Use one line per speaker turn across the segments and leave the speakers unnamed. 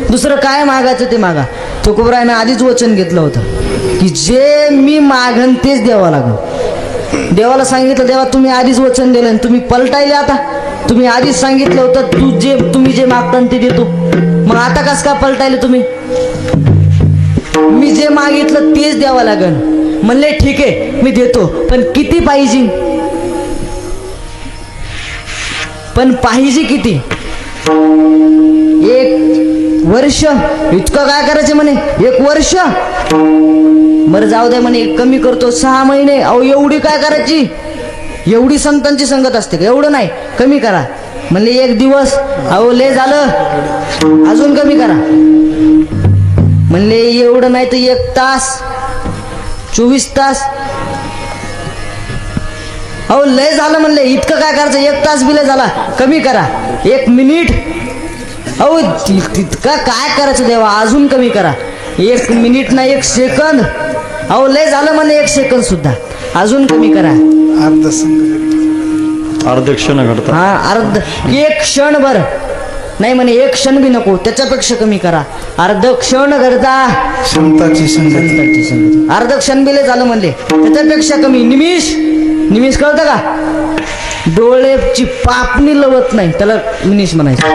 दुसरं काय मागायचं ते मागा. तुकोबरायानं आधीच वचन घेतलं होतं की जे मी मागन तेच द्यावं लागेल. देवाला सांगितलं, देवा तुम्ही आधीच वचन दिलं, तुम्ही पलटायले. आता तुम्ही आधीच सांगितलं होतं तुम्ही जे मागता ते देतो, मग आता कस का पलटायले तुम्ही? मी जे मागितलं तेच द्यावं लागेल. म्हणले ठीक आहे मी देतो, पण किती पाहिजे? पण पाहिजे किती? 1 वर्ष. इतकं काय करायचं म्हणे? 1 वर्ष. बरं जाऊ दे म्हणे, कमी करतो 6 महिने. अहो एवढी काय करायची? एवढी संतांची संगत असते का? एवढं नाही, कमी करा. म्हणले 1 दिवस. अहो लय झालं, अजून कमी करा. म्हणले एवढं नाही तर 1 तास, 24 तास. अहो लय झालं म्हणले, इतकं काय करायचं? 1 तास बी लय झाला, कमी करा. 1 मिनिट. अहो तितका काय करायचं देवा, अजून कमी करा. 1 मिनिट ना 1 सेकंद. अहो लय झालं म्हणे 1 सेकंद सुद्धा, अजून कमी करा.
अर्ध क्षण घडतात.
हा, 1 क्षण भर नाही म्हणे, 1 क्षण बी नको, त्याच्यापेक्षा कमी करा. अर्ध क्षण करता
संतांची संगत.
अर्ध क्षण बी लय झालं म्हणले, त्याच्यापेक्षा कमी. निमिष कळतं का? डोळ्याची पापणी लवत नाही त्याला मिनिश म्हणायचं.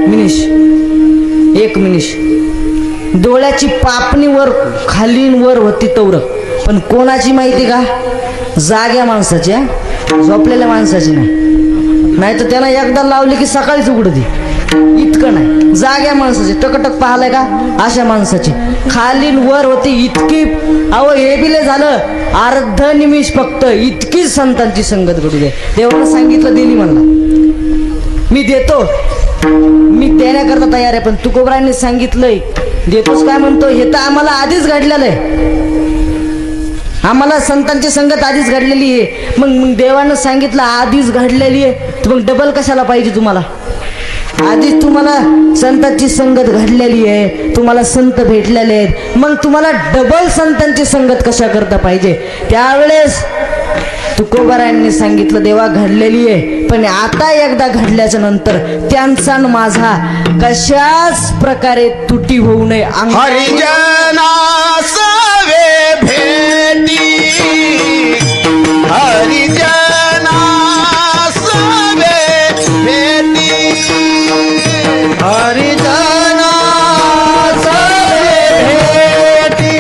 मिनिश, 1 मिनिश. डोळ्याची पापणी वर खाली वर होती तवर, पण कोणाची माहिती का? जाग्या माणसाची, झोपलेल्या माणसाची नाही तर त्याला एकदा लावली की सकाळीच उघडती. इतकं नाही, जाग्या माणसाची. टकटक पाहिलंय का? अशा माणसाची खाली वर होती इतकी. अहो हे बिले झालं अर्ध निमिष फक्त, इतकीच संतांची संगत घडू दे. देवानं सांगितलं, दिली म्हणला मी देतो, मी देण्याकरता तयार आहे. पण तुकोबरायांनी सांगितलंय देतोच काय म्हणतो? हे तर आम्हाला आधीच घडलेलं आहे, आम्हाला संतांची संगत आधीच घडलेली आहे. मग देवानं सांगितलं आधीच घडलेली आहे, तर मग डबल कशाला पाहिजे तुम्हाला? आधीच तुम्हाला संतांची संगत घडलेली आहे, तुम्हाला संत भेटलेले आहेत, मग तुम्हाला डबल संतांची संगत कशा करता पाहिजे? त्यावेळेस तुकोबरायांनी सांगितलं देवा घडलेली आहे, पण आता एकदा घडल्याच्या नंतर त्यांचा आणि माझा कशाच प्रकारे तुटी होऊ नये.
हरिजनास वे भेटी, हरिजनास वे भेटी, हरिजनास वे भेटी,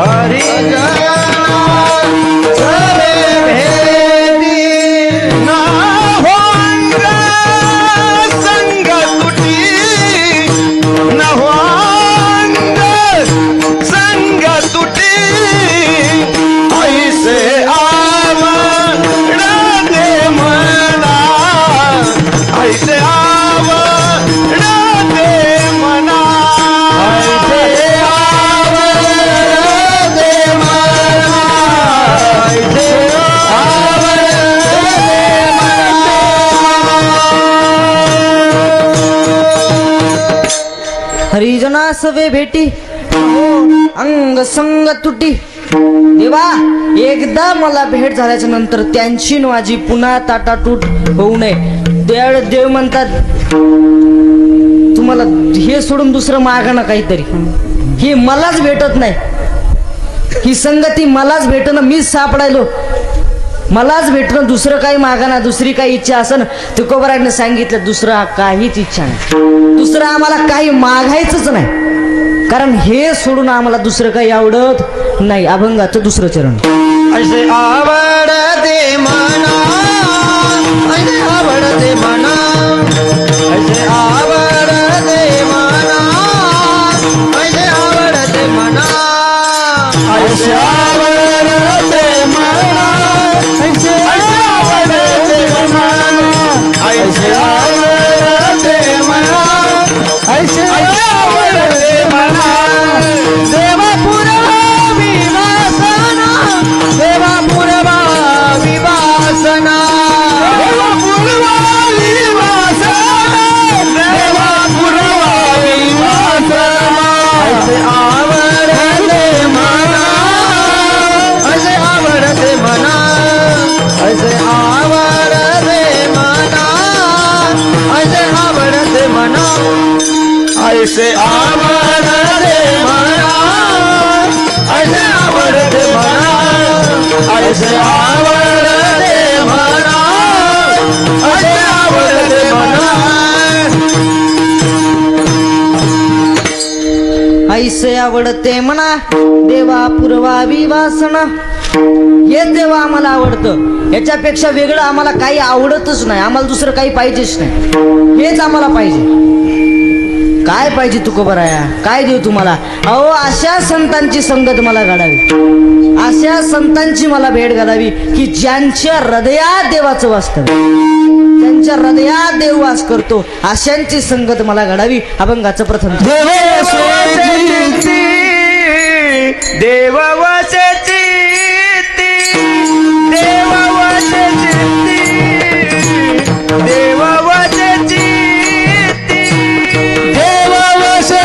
हरिजनास
हरिजनास वे भेटी, अंग संग तुटी. देवा एकदा मला भेट झाल्याच्या नंतर त्यांची माझी पुन्हा ताटातूट होऊ नये. देव म्हणतात तुम्हाला हे सोडून दुसरं मागा ना काहीतरी. ही मलाच भेटत नाही, ही संगती मलाच भेटणं, मीच सापडायलो, मलाच भेटणं, दुसरं काही मागाना, दुसरी काही इच्छा असन. तुकोबरायांनी सांगितलं दुसरं काहीच इच्छा नाही, दुसरं आम्हाला काही मागायचंच नाही, कारण हे सोडून आम्हाला दुसरं काही आवडत नाही. अभंगाचं 2रं चरण.
ऐसे आवडते मना, ऐसे आवडते मना, ऐसे आवडते मना, ऐसे आवडते मना, ऐसे आवडते मना, ऐसे आवडते मना, ऐसे आवडते मना, ऐसे आवडते मना. देवा पूर्वा विवासना, देवा पूर्वा विवासना, देवा पूर्वा विवासना, ऐसे आवडते मना ऐसे आवडते मना ऐसे आवडते मना ऐसे आवडते मना
ऐसे आवडते म्हणा देवा पुरवावी वासना. हे देवा आम्हाला आवडतं, याच्यापेक्षा वेगळं आम्हाला काही आवडतच नाही. आम्हाला दुसरं काही पाहिजेच नाही, हेच आम्हाला पाहिजे. काय पाहिजे तुकोबराया, काय देऊ तुम्हाला? अहो अशा संतांची संगत मला घडावी, अशा संतांची मला भेट घालावी की ज्यांच्या हृदयात देवाचं वास्तव, त्यांच्या हृदयात देव वास करतो. अशांची संगत मला घडावी. अभंगाचं प्रथम
देव वसती देव वसती देव वसती देव वसती देव वसती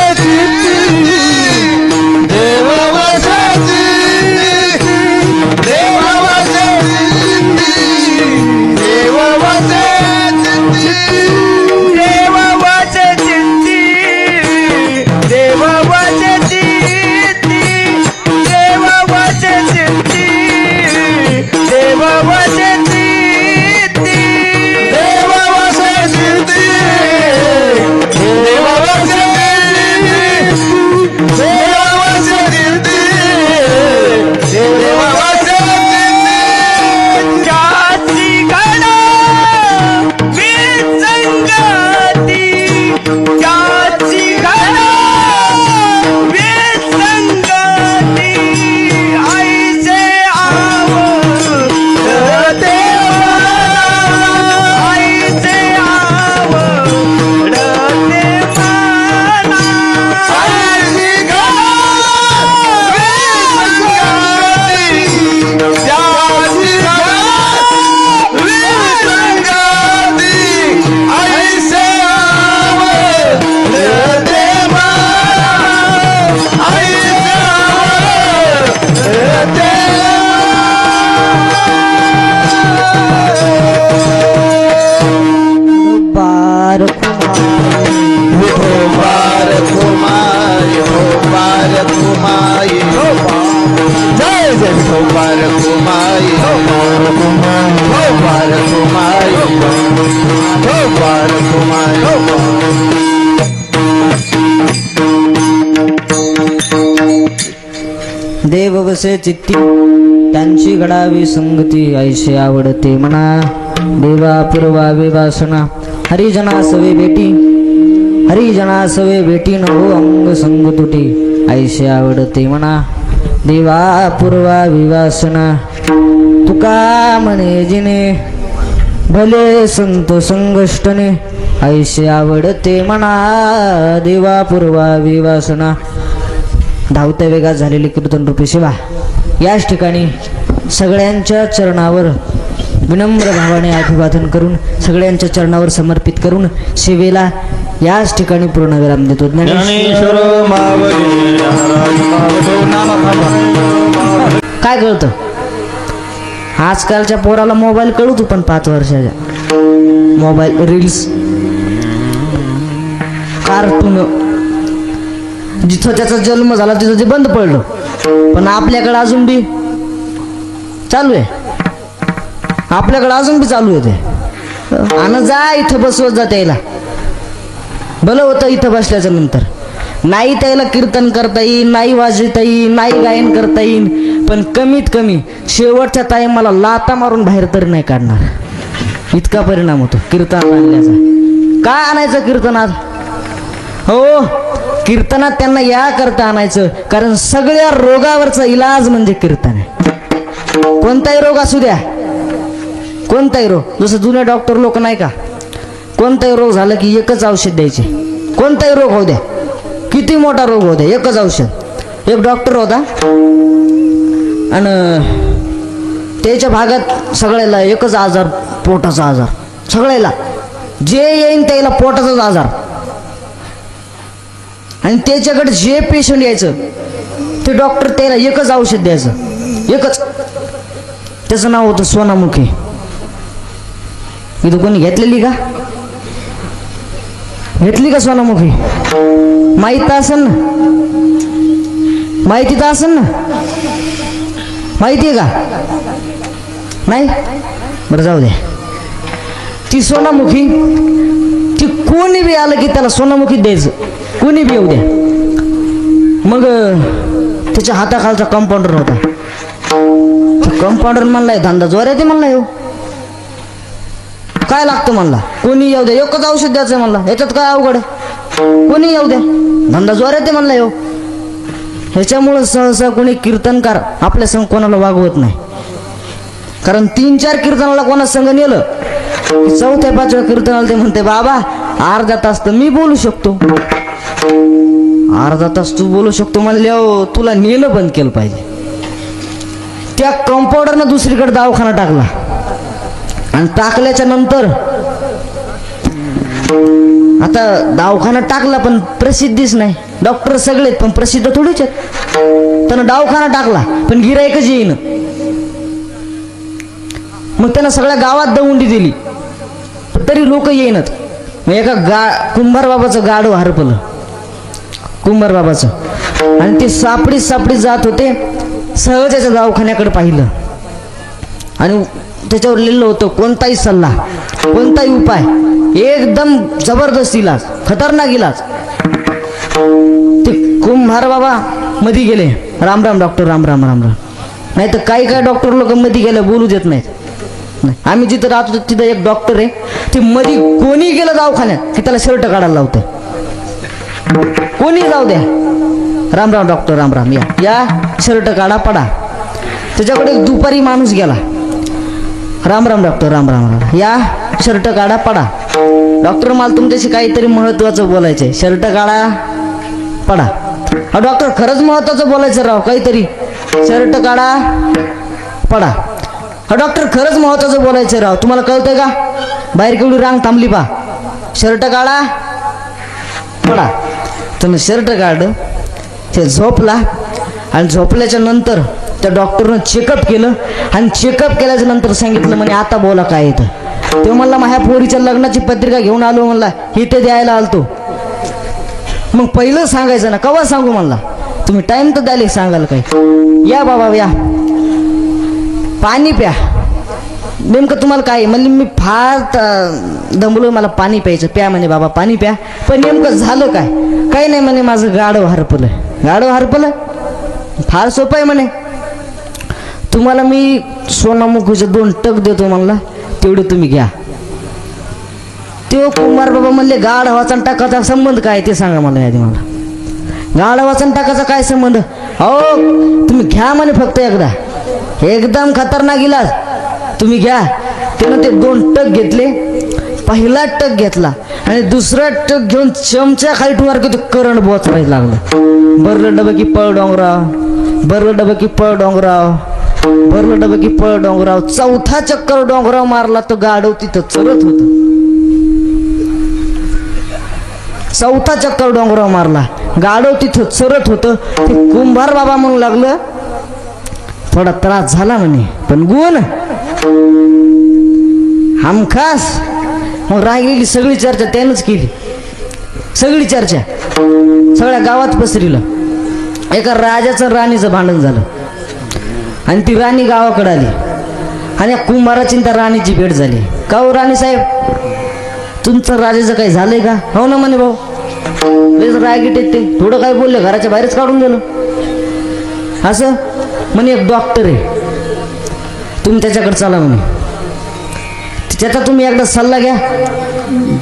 देव वसती देव वसती देव वसती देव वसती
देव वसे चित्ती त्यांची घडावी संगती. ऐसे आवडते म्हणा देवा पुरवावे वासना. हरिजना सवे भेटी हरिजना सवे भेटी न हो अंग संग तुटी. ऐसे आवडते म्हणा देवा पुरवावी वासना. तुका म्हणे जिने भले संत संगष्टने. ऐसे आवडते म्हणा देवा पुरवावी वासना. धावत्या वेगात झालेली कीर्तन रूपी सेवा याच ठिकाणी सगळ्यांच्या चरणावर विनम्र भावाने अभिवादन करून, सगळ्यांच्या चरणावर समर्पित करून सेवेला याच ठिकाणी पूर्ण विराम देतो. काय कळतं आजकालच्या पोराला? मोबाईल कळतो, पण 5 वर्षाच्या मोबाईल, रील्स, कार्टून. जिथं त्याचा जन्म झाला तिथं ते बंद पडलं, पण आपल्याकडे अजून बी चालू आहे. आपल्याकडे अजून बी चालू आहे ते. आणि जा इथं बसवत जा त्याला. भलं होतं इथं बसल्याच्या नंतर. नाही त्याला कीर्तन करता येईल, नाही वाजवता येईल, नाही गायन करता येईल, पण कमीत कमी शेवटच्या टाइमाला लाता मारून बाहेर तरी नाही काढणार. इतका परिणाम होतो कीर्तन आणल्याचा. काय आणायचं कीर्तनात? हो, कीर्तनात त्यांना या करता आणायचं, कारण सगळ्या रोगावरचा इलाज म्हणजे कीर्तन आहे. कोणताही रोग असू द्या, कोणताही रोग. जसं जुने डॉक्टर लोक नाही का, कोणताही रोग झाला की एकच औषध द्यायचे. कोणताही रोग होऊ द्या, किती मोठा रोग होऊ द्या, एकच औषध. एक डॉक्टर होता आणि त्याच्या भागात सगळ्याला एकच आजार, पोटाचा आजार. सगळ्याला जे येईन त्याला पोटाचाच आजार. आणि त्याच्याकडे जे पेशंट यायचं ते डॉक्टर त्याला एकच औषध द्यायचं, एकच. त्याचं नाव होतं सोनामुखी. इथं कोणी घेतलेली का? घेतली का सोनामुखी? माहित तर असेल ना, माहिती तर असेल ना, माहिती आहे का? नाही? बरं जाऊ दे. ती सोनामुखी, ती कोणी बी आलं की त्याला सोनामुखी द्यायचं, कोणी बी येऊ द्या. मग त्याच्या हाताखालचा कंपाऊंडर होता. कंपाऊंडर म्हणलाय धंदा जोरात आहे म्हणला. येऊ काय लागतं म्हणला, कोणी येऊ द्या, एकच औषध द्यायचं म्हणला, याच्यात काय अवघड आहे, कोणी येऊ द्या, धंदा जोरात आहे म्हणला. येऊ ह्याच्यामुळं सहसा कोणी कीर्तनकार आपल्या संग कोणाला वागवत नाही. कारण 3-4 कीर्तनाला कोणा संग नेलं, 4थ्या-5व्या कीर्तनाला ते म्हणते बाबा अर्धा तास तर मी बोलू शकतो. अर्धा तास तू बोलू शकतो म्हणल्यावर तुला नेलं बंद केलं पाहिजे. त्या कंपाऊंडरनं दुसरीकडे दवाखाना टाकला आणि टाकल्याच्या नंतर आता दवाखाना टाकला पण प्रसिद्धीच नाही. डॉक्टर सगळेच पण प्रसिद्ध थोडीच आहेत. त्यानं दवाखाना टाकला पण गिराईकच येईन. मग त्यानं सगळ्या गावात दौंडी दिली तरी लोक येईनच. मग एका कुंभार बाबाचं गाडव हरपलं, कुंभार बाबाचं, आणि ते सापडीत सापडीत जात होते. सहजाच्या दवाखान्याकडे पाहिलं आणि त्याच्यावर लिहिलं होतं कोणताही सल्ला, कोणताही उपाय, एकदम जबरदस्त इलाज, खतरनाक इलाज. ते कुंभार बाबा मध्ये गेले, राम राम डॉक्टर, राम राम राम राम. नाही तर काही काही डॉक्टर लोक मध्ये गेले बोलू देत नाहीत. आम्ही जिथं राहतो तिथं एक डॉक्टर आहे, ते मध्ये कोणी गेलं दवाखान्यात की त्याला शर्ट काढायला लावतं. कोणी जाऊ द्या, राम राम डॉक्टर, राम राम, या शर्ट काढा पडा. त्याच्याकडे एक दुपारी माणूस गेला, राम राम डॉक्टर, राम राम राम, या शर्ट काढा पडा. डॉक्टर मला तुमच्याशी काहीतरी महत्वाचं बोलायचंय, शर्ट काढा पडा. हा डॉक्टर खरंच महत्वाचं बोलायचं राव, काहीतरी शर्ट काढा पडा. हा डॉक्टर खरंच महत्वाचं बोलायचं राव, तुम्हाला कळतंय का? बाहेर केवढी रांग थांबली पा, शर्ट काढा पडा. त्यानं शर्ट काढलं, ते झोपला आणि झोपल्याच्या नंतर त्या डॉक्टरनं चेकअप केलं आणि चेकअप केल्याच्या नंतर सांगितलं म्हणे आता बोला काय येतं. ते म्हणला माझ्या पोरीच्या लग्नाची पत्रिका घेऊन आलो म्हणला, हे ते द्यायला आलतो. मग पहिलं सांगायचं ना, कवा सांगू म्हणला, तुम्ही टाइम तर द्याले सांगाल काय. या बाबा या, पाणी प्या. नेमकं तुम्हाला काय म्हणले, मी फार दमलो, मला पाणी प्यायचं. प्या म्हणे बाबा पाणी प्या. पण नेमकं झालं काय? काही नाही म्हणे, माझं गाढव हरपलं. गाढव हरपलं फार सोपं आहे म्हणे, तुम्हाला मी सोनामुखीचे 2 टक देतो म्हणला, तेवढे तुम्ही घ्या. ते कुंभार बाबा म्हणले गाढवाचा टाकाचा संबंध काय ते सांगा मला यादी. मला गाढवाचा टाकाचा काय संबंध? हो तुम्ही घ्या म्हणे, फक्त एकदा, एकदम खतरनाक इलाज, तुम्ही घ्या. त्यानं ते 2 टक घेतले. पहिला टक घेतला आणि दुसरा टक घेऊन चमच्या खाली ठेवणार की ते करंट बोचायला लागलं. भरलं डबं की पळ डोंगराव, भरलं डबं की पळ डोंगराव, भरलं डबं की पळ डोंगराव. 4था चक्कर डोंगराव मारला तर गाढव तिथं चरत होत. 4था चक्कर डोंगराव मारला, गाढव तिथं चरत होतं. ते कुंभार बाबा म्हणू लागलं थोडा त्रास झाला म्हणे, पण गुण हमखास. मग राहिलेली सगळी चर्चा त्यानंच केली, सगळी चर्चा सगळ्या गावात पसरलं. एका राजाचं राणीचं भांडण झालं आणि ती राणी गावाकडे आली आणि कुंभाराची त्या राणीची भेट झाली. का हो राणी साहेब, तुमचं राजाचं काही झालंय का? हो ना म्हणे भाऊ, रागीट येते, थोडं काय बोलले घराच्या बाहेरच काढून गेलो. असं म्हणे एक डॉक्टर आहे, तुम्ही त्याच्याकडे चला म्हणे, त्याचा तुम्ही एकदा सल्ला घ्या,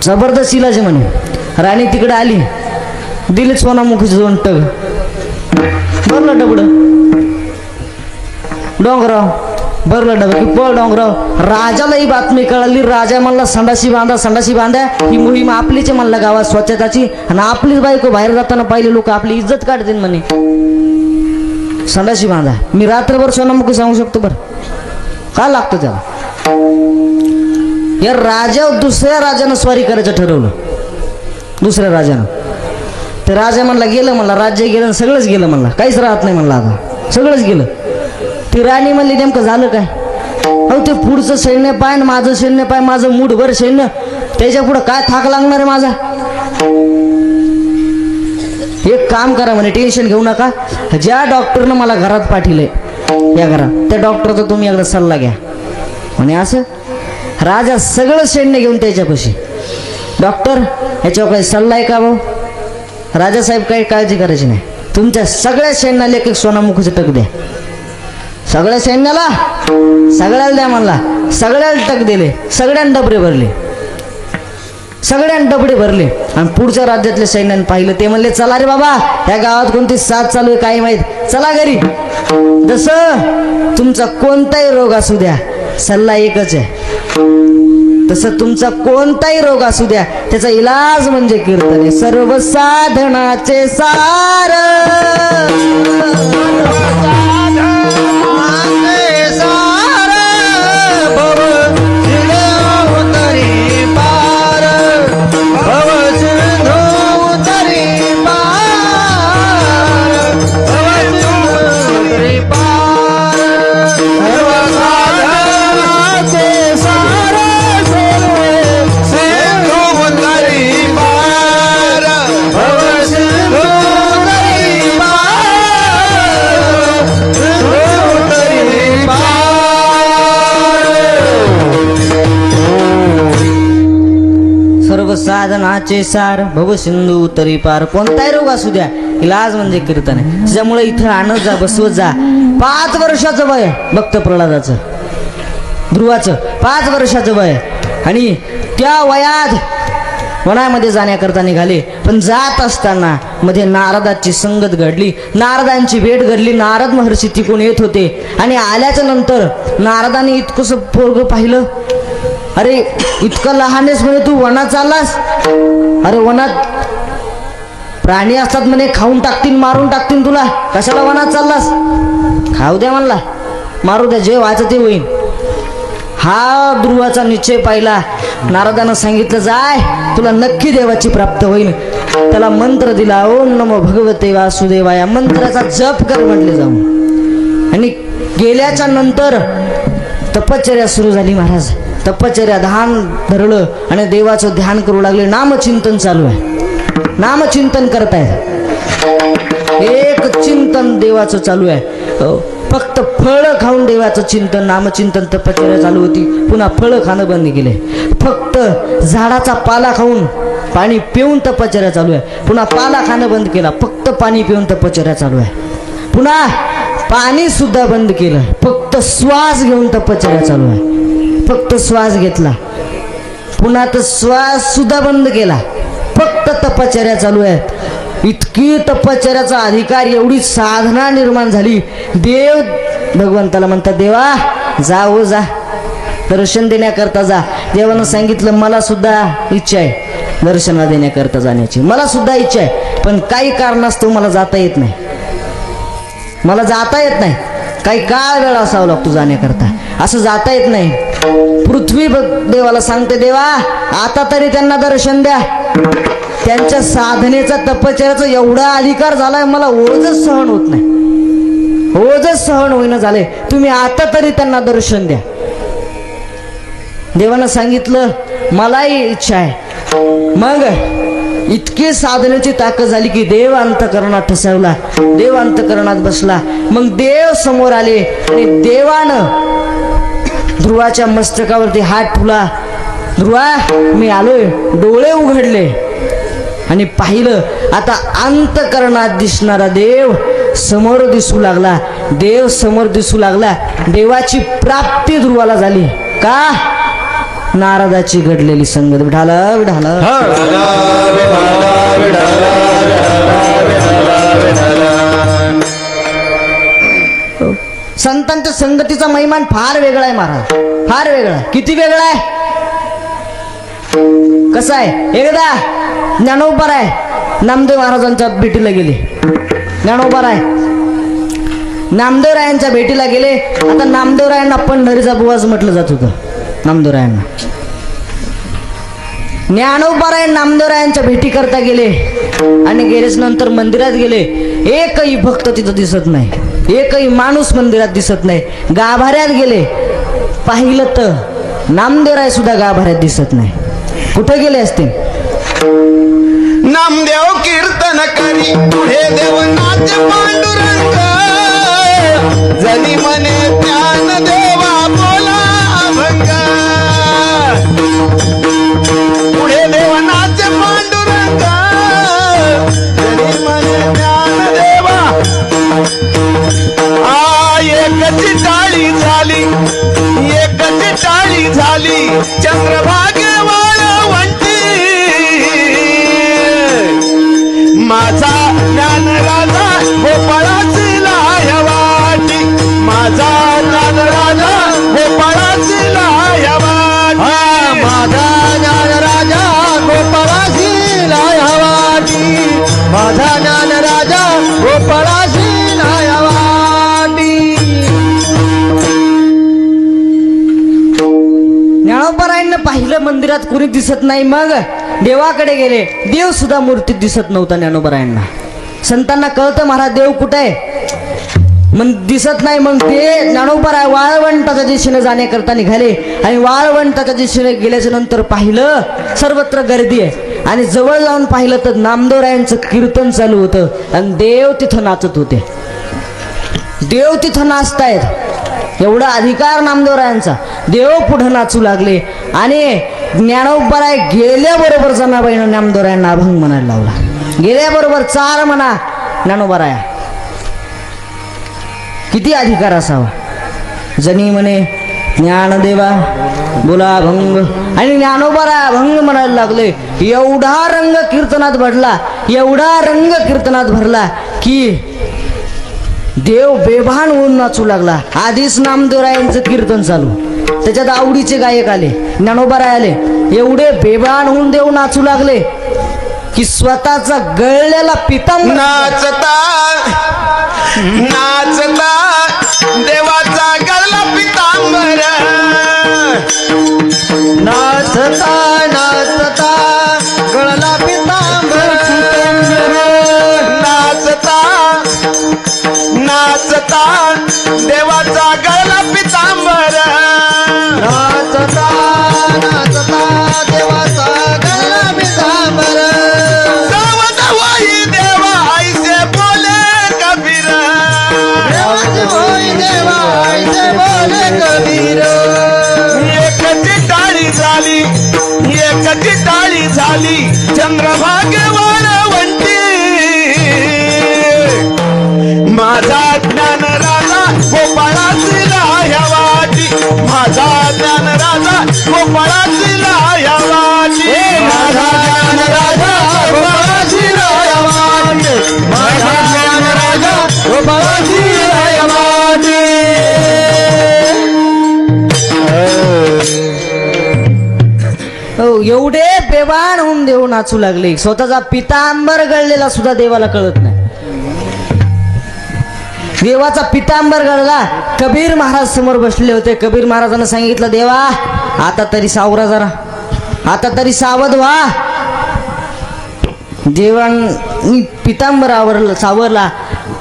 जबरदस्त इलाज आहे म्हणे. राणी तिकडे आली, दिले सोनामुखीचे 2 टक, भरलं डबडं डोंगराव, भरलं डबं की पळ डोंगराव. राजाला ही बातमी कळाली. राजा म्हणला संडाशी बांधा, संडाशी बांधा, ही मोहीम आपलीच आहे म्हणला गावात स्वच्छताची, आणि आपलीच बायको बाहेर जाताना पाहिले लोक आपली इज्जत काढतील म्हणे. संडाशी बांधा. मी रात्रभर सोनामुखी सांगू शकतो बरं, काय लागतं त्याला. या राजावर दुसऱ्या राजानं स्वारी करायचं ठरवलं, दुसऱ्या राजानं. ते राजा म्हणला गेलं म्हणला, राज्य गेलं, सगळंच गेलं म्हणला, काहीच राहत नाही म्हणला, आता सगळंच गेलं. ती राणी म्हणली नेमकं झालं काय? अहो ते पुढचं सैन्य पाय, माझं सैन्य पाय, माझं मूठभर सैन्य, त्याच्या पुढं काय थाक लागणार आहे माझा? एक काम करा म्हणे, टेन्शन घेऊ नका. ज्या डॉक्टरनं मला घरात पाठवलंय या घरात, त्या डॉक्टरचा तुम्ही एकदा सल्ला घ्या म्हणे. असं राजा सगळं सैन्य घेऊन त्याच्यापाशी, डॉक्टर याच्यावर काही सल्ला आहे का भाऊ? राजासाहेब काही काळजी करायची नाही, तुमच्या सगळ्या सैन्याला एक एक सोनामुखीचं टक द्या. सगळ्या सैन्याला सगळ्याला द्या म्हणला. सगळ्याला टक दिले, सगळ्यांना डबरे भरले, सगळ्यांना डबडे भरले. आणि पुढच्या राज्यातल्या सैन्याने पाहिलं, ते म्हणले चला रे बाबा, या गावात कोणती साथ चालू आहे काही माहित, चला घरी. जसं तुमचा कोणताही रोग असू द्या, सल्ला एकच आहे, तसं तुमचा कोणताही रोग असू द्या, त्याचा इलाज म्हणजे कीर्तन आहे. सर्व साधनाचे सार साधनाचे सार भव सिंधू तरी पार. कोणताही रोग असू द्या, इलाज म्हणजे कीर्तन आहे. त्याच्यामुळे इथं आणत जा, बसवत जा. 5 वर्षाचं वय भक्त प्रल्हादाचं, ध्रुवाचं 5 वर्षाचं वय. आणि त्या वयात वनामध्ये जाण्याकरता निघाले. पण जात असताना मध्ये नारदाची संगत घडली, नारदांची भेट घडली. नारद महर्षी तिकून येत होते आणि आल्याच्या नंतर नारदाने इतकंसं पोरग पाहिलं. अरे इतकं लहानेस म्हणे, तू वनात चाललास? अरे वनात प्राणी असतात म्हणे, खाऊन टाकतील, मारून टाकतील तुला, कशाला वनात चाललास? खाऊ द्या म्हणला, मारू द्या, जे व्हायचं ते होईल. हा ध्रुवाचा निश्चय पाहिला. नारदानं सांगितलं, जाय, तुला नक्की देवाची प्राप्त होईल. त्याला मंत्र दिला, ओम नमो भगवते वासुदेवा, या मंत्राचा जप कर म्हटले जाऊन. आणि गेल्याच्या नंतर तपश्चर्या सुरू झाली. महाराज तपश्चर्या, ध्यान धरलं आणि देवाचं ध्यान करू लागले. नामचिंतन चालू आहे, नामचिंतन करतायत. एक चिंतन देवाचं चालू आहे. फक्त फळं खाऊन देवाचं चिंतन, नामचिंतन, तपश्चर्या चालू होती. पुन्हा फळं खाणं बंद केले. फक्त झाडाचा पाला खाऊन, पाणी पिऊन तपश्चर्या चालू आहे. पुन्हा पाला खाणं बंद केला, फक्त पाणी पिऊन तपश्चर्या चालू आहे. पुन्हा पाणी सुद्धा बंद केलं, फक्त श्वास घेऊन तपश्चर्या चालू आहे. फक्त श्वास घेतला, पुन्हा तर श्वास सुद्धा बंद केला, फक्त तपश्चर्या चालू आहे. इतकी तपश्चर्याचा अधिकार, एवढी साधना निर्माण झाली. देव भगवंताला म्हणतात, देवा जा, हो जा, दर्शन देण्याकरता जा. देवानं सांगितलं, मला सुद्धा इच्छा आहे दर्शनाला देण्याकरता जाण्याची, मला सुद्धा इच्छा आहे. पण काही कारणास्तव मला जाता येत नाही, मला जाता येत नाही. काही काळ वेळ असावा लागतो जाण्याकरता, असं जाता येत नाही. पृथ्वी देवाला सांगते, देवा आता तरी त्यांना दर्शन द्या. त्यांच्या साधनेचा, तपश्चर्याचा एवढा अधिकार झालाय, मला ओझच सहन होत नाही, ओझच सहन होईना झाले. तुम्ही आता तरी त्यांना दर्शन द्या. देवानं सांगितलं, मलाही इच्छा आहे. मग इतकी साधनेची ताकद झाली की देव अंतकरणात ठसवला, देव अंतकरणात बसला. मग देव समोर आले आणि देवानं ध्रुवाच्या मस्तकावरती हात ठेवला. ध्रुवा मी आलोय. डोळे उघडले आणि पाहिलं, आता अंतकरणात दिसणारा देव समोर दिसू लागला. देव समोर दिसू लागला. देवाची प्राप्ती ध्रुवाला झाली. का? नारदाची घडलेली संगत. विठाला विठाला संतांच्या संगतीचा महिमान फार वेगळा आहे महाराज, फार वेगळा. किती वेगळा आहे? कसं आहे? एकदा ज्ञानोबाराय नामदेव महाराजांच्या भेटीला गेले. ज्ञानोबाराय नामदेवरायांच्या भेटीला गेले. आता नामदेवरायांना पंढरीचा बुवाच म्हटलं जात होतं. नामदेवरायांना ज्ञानोबाराय नामदेवरायांच्या भेटी करता गेले आणि गेल्याच नंतर मंदिरात गेले. एकही भक्त तिथं दिसत नाही, एकही माणूस मंदिरात दिसत नाही. गाभाऱ्यात गेले, पाहिलं तर नामदेवराय सुद्धा गाभाऱ्यात दिसत नाही. कुठे गेले असतील?
नामदेव कीर्तन करी पुढे देव नाच पांडुरंग जनी मने ज्ञान देवा बोला अभंग पुढे देव नाच पांडुरंग जनी मने ज्ञान देवा एकची टाळी झाली एकची टाळी झाली चंद्रभागे वाळवंटी माझा ज्ञान राजा गोपाळाची लायवाटी माझा ज्ञान राजा गोपाळाची लायवाटी
माझा ज्ञान राजा गोपाळाशी लायवाटी माझा ज्ञान राजा गोपाळाशी लायवाटी ज्ञानोबरायांना पाहिलं मंदिरात कोणी दिसत नाही मग देवाकडे गेले देव सुद्धा मूर्तीत दिसत नव्हता ज्ञानोबरायांना संतांना कळतं महाराज देव कुठे आहे मग दिसत नाही मग ते ज्ञानोबराय वाळवंटाच्या दिशेने जाण्याकरता निघाले आणि वाळवंटाच्या दिशेने गेल्याच्या नंतर पाहिलं सर्वत्र गर्दी आहे आणि जवळ जाऊन पाहिलं तर नामदेवरायांचं कीर्तन चालू होतं आणि देव तिथं नाचत होते देव तिथं नाचतायत एवढा अधिकार नामदेवरायांचा देव पुढं नाचू लागले आणि ज्ञानोबराय गेल्याबरोबर जनाबाईनं नामदेवरायांना अभंग म्हणायला लावला गेल्याबरोबर चाल म्हणा ज्ञानोबराया किती अधिकार असावा जनी म्हणे ज्ञानदेवा बोला अभंग आणि ज्ञानोबराय अभंग म्हणायला लागले एवढा रंग कीर्तनात भरला एवढा रंग कीर्तनात भरला की देव बेभान होऊन नाचू लागला आधीच नामदेवरायांचं कीर्तन चालू त्याच्यात आवडीचे गायक आले ज्ञानोबराय आले एवढे बेभान होऊन देव नाचू लागले की स्वतःचा गळलेला पितांबर
नाचता नाचता देवाचा गळला पितांबर
नाचता नाचता गळला पितांबर
नाचता नाचता देवाचा गळला पितांबर
नाचता नाचता देवाचा गळला पितांबर
होई देवा ऐसे बोले कबीर
होई देवा ऐसे बोले कबीर
एकची टाळी झाली एकची टाळी झाली चंद्रभागे वाळवंटी माझा ज्ञान राजा गोपाळाची लायवाटी माझा ज्ञान राजा गोपाळाची लायवाटी
माझा ज्ञान राजा गोपाळाची लायवाटी माझा ज्ञान राजा गोपाळाची लायवाटी एवढे बेभान होऊन देव नाचू लागले स्वतःचा पितांबर गळलेला सुद्धा देवाला कळत नाही देवाचा पितांबर गळला कबीर महाराज समोर बसले होते कबीर महाराजांना सांगितलं देवा आता तरी सावरा जरा आता तरी सावध व्हा देवांनी पितांबर आवरलं सावरला